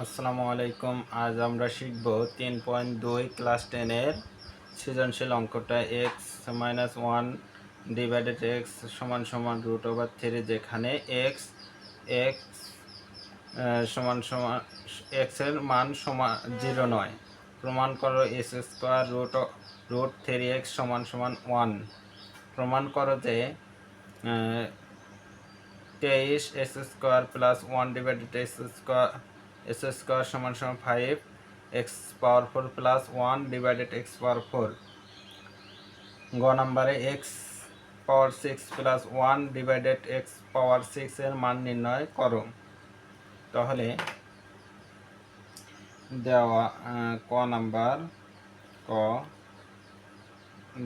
আসসালামু আলাইকুম। আজ আমরা শিখব 3.2 ক্লাস 10-এর সৃজনশীল অঙ্কটা x minus one divided x সমান সমান রুট ওভার থ্রি, যেখানে এক্স এক্স সমান সমান এক্সের মান সমান 0 নয়। প্রমাণ করো x square root three x সমান সমান 1। প্রমাণ করো যে 23 x square plus 1 divided x square সমান সমান 5 x power 4 plus 1 divided x power 4। গ নাম্বারে x power 6 plus 1 divided x power 6 এর মান নির্ণয় করো। তাহলে দেওয়া ক নাম্বার ক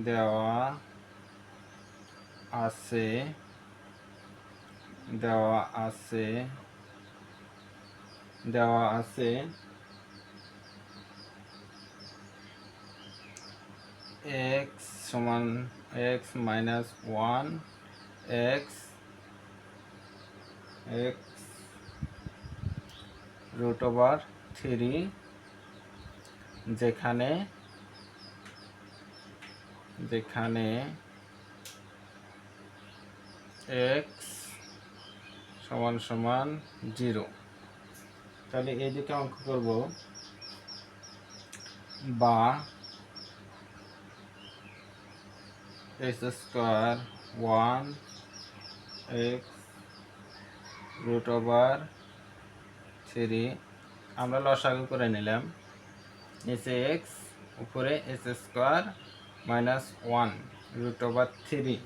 দেওয়া আছে দেওয়া আছে দেওয়া আছে এক্স সমান x minus one x x root over three, যেখানে এক্স সমান সমান 0। তাহলে এই দিকে অঙ্ক করব, বা x square one x root over three, আমরা লসাগু করে নিলাম। নিচে এক্স, উপরে x square minus one root over three,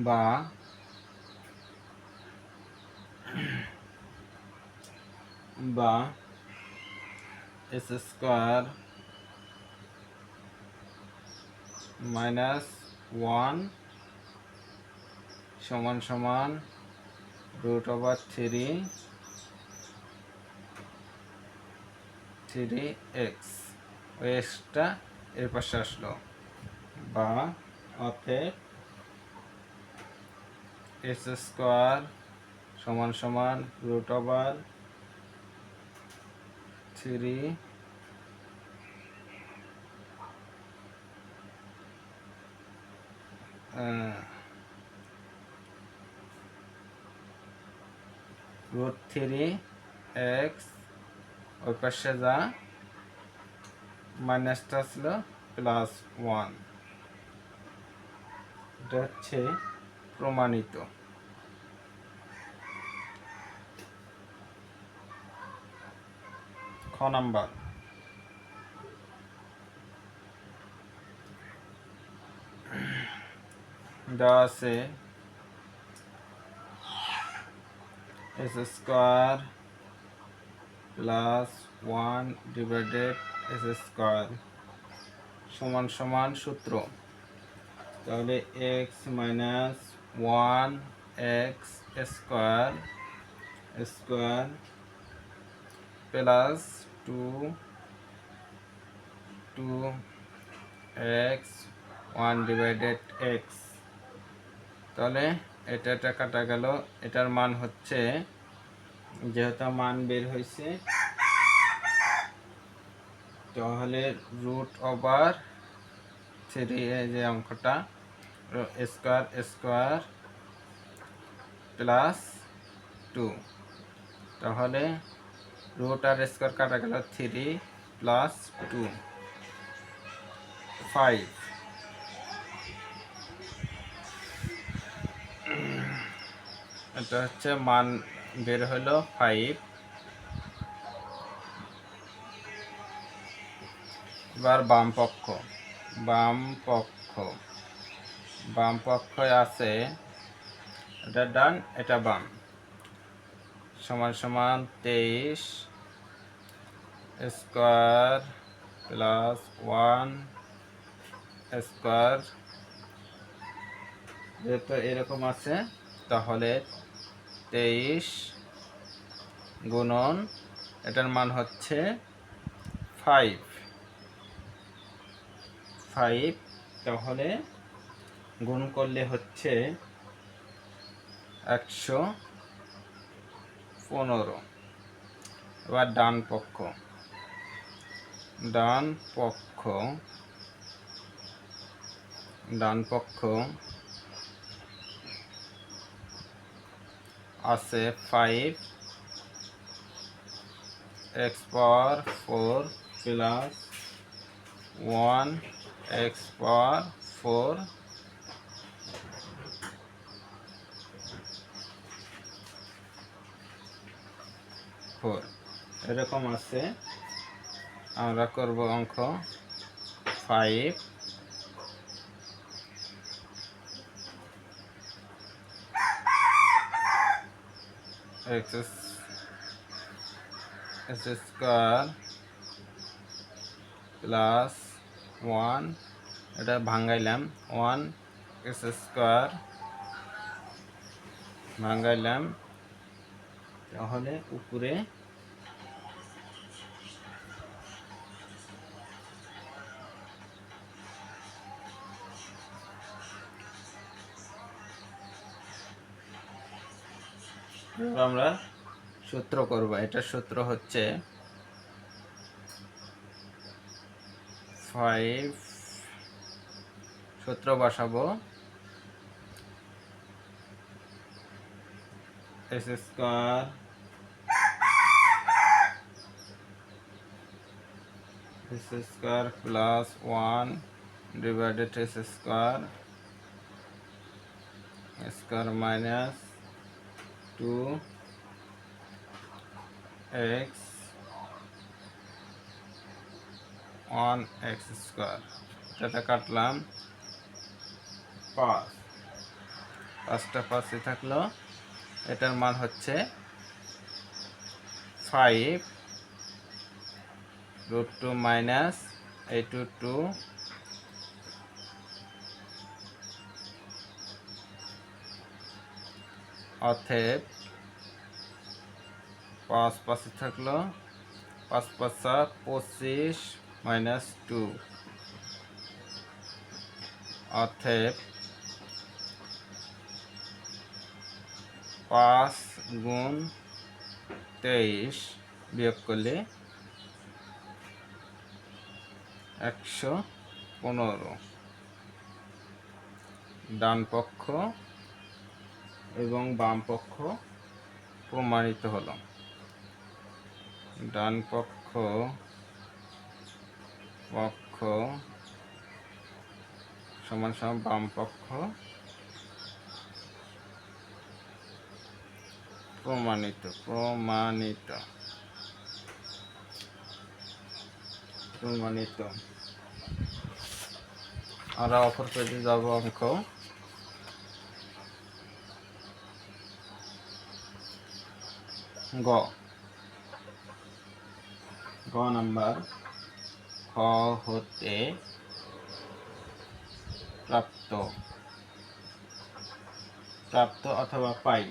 বা এক্স স্কোয়ার মাইনাস ওয়ান সমান সমান রুট ওভার থ্রি এক্স। ওই এক্সটা এর পাশে আসলো, বা অতএব এক্স স্কোয়ার সমান সমান root over three root three x, ওই পাশে যা মাইনাসটা ছিল প্লাস ওয়ান। এটা হচ্ছে প্রমাণিত। খ নাম্বার দেওয়া আছে x square plus one divided x square সমান সমান সূত্র। তাহলে x minus one x square plus two x one divided x. তাহলে এটা কাটা গেল। এটার মান হচ্ছে, যেহেতু মান বের হয়েছে, তাহলে রুট ওভার থ্রি, যে অঙ্কটা স্কোয়ার প্লাস টু, তাহলে রুট আর স্কোয়ার কাটা গেল, থ্রি প্লাস টু 5। এটা হচ্ছে মান বের হলো 5। এবার বাম পক্ষ আছে, এটা ডান এটা বাম, সমান সমান 23 স্কোয়ার প্লাস ওয়ান স্কোয়ার। যেহেতু এরকম আছে, তাহলে 23 গুণন এটার মান হচ্ছে 5। তাহলে গুণ করলে হচ্ছে 100 15। এবার ডান পক্ষ আছে 5 x পাওয়ার 4 প্লাস 1 x পাওয়ার 4 এরকম আছে। আমরা করব অঙ্ক 5 x স্কয়ার প্লাস 1, এটা ভাঙাইলাম 1 x স্কয়ার ভাঙাইলাম, তাহলে উপরে আমরা সূত্র করব। এটা সূত্র হচ্ছে 5, সূত্র বসাবো x square plus 1 divided x square minus 2x 1x square, এটা কাটলাম 5, 5টা 5 থাকলো। এটার মান হচ্ছে 5 √2 মাইনাস 822 অতএব 5 5 থাকলো, 5 5 25 মাইনাস 2 অতএব 5 গুণ 23 বিয়োগ করলে 115 ডান পক্ষ এবং বাম পক্ষ প্রমাণিত হলো। ডান পক্ষ সমান সমান বাম পক্ষ প্রমাণিত। আমরা অপর পেজে যাব। অঙ্ক গ নাম্বার, খ হতে প্রাপ্ত অথবা পাই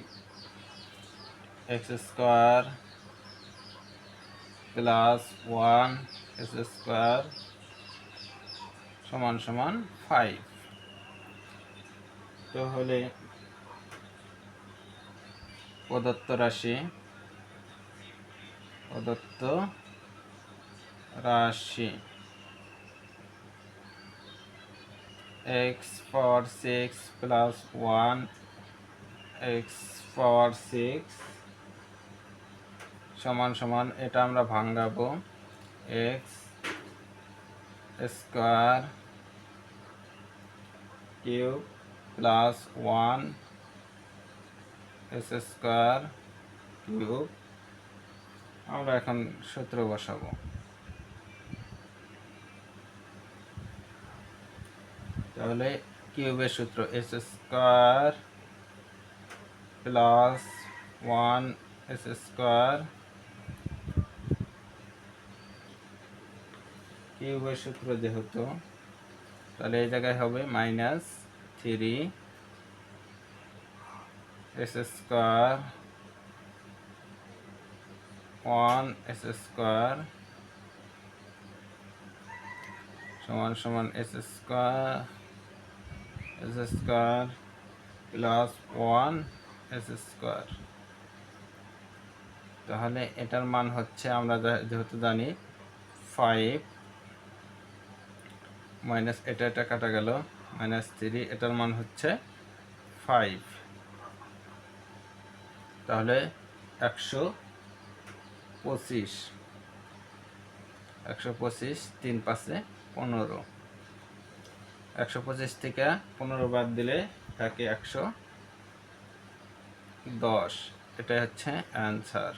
x square plus 1 x square সমান সমান 5। তাহলে প্রদত্ত রাশি x পাওয়ার 6 প্লাস 1 x পাওয়ার 6 সমান সমান, এটা আমরা ভাঙাবো x square cube plus 1 x square cube. আমরা এখন সূত্র বসাবো। তাহলে কিউবের সূত্র x square plus 1 x square কিউবের সূত্র যেহেতু, তাহলে এই জায়গায় হবে minus 3 x square 1 x square সমান সমান x square plus 1 x square. তাহলে এটার মান হচ্ছে আমরা যেহেতু জানি 5 মাইনাস এটা কাটা গেল -3, এটার মান হচ্ছে 5। তাহলে 125 3 5 15, 125 থেকে 15 বাদ দিলে থাকে 110। এটাই হচ্ছে অ্যান্সার।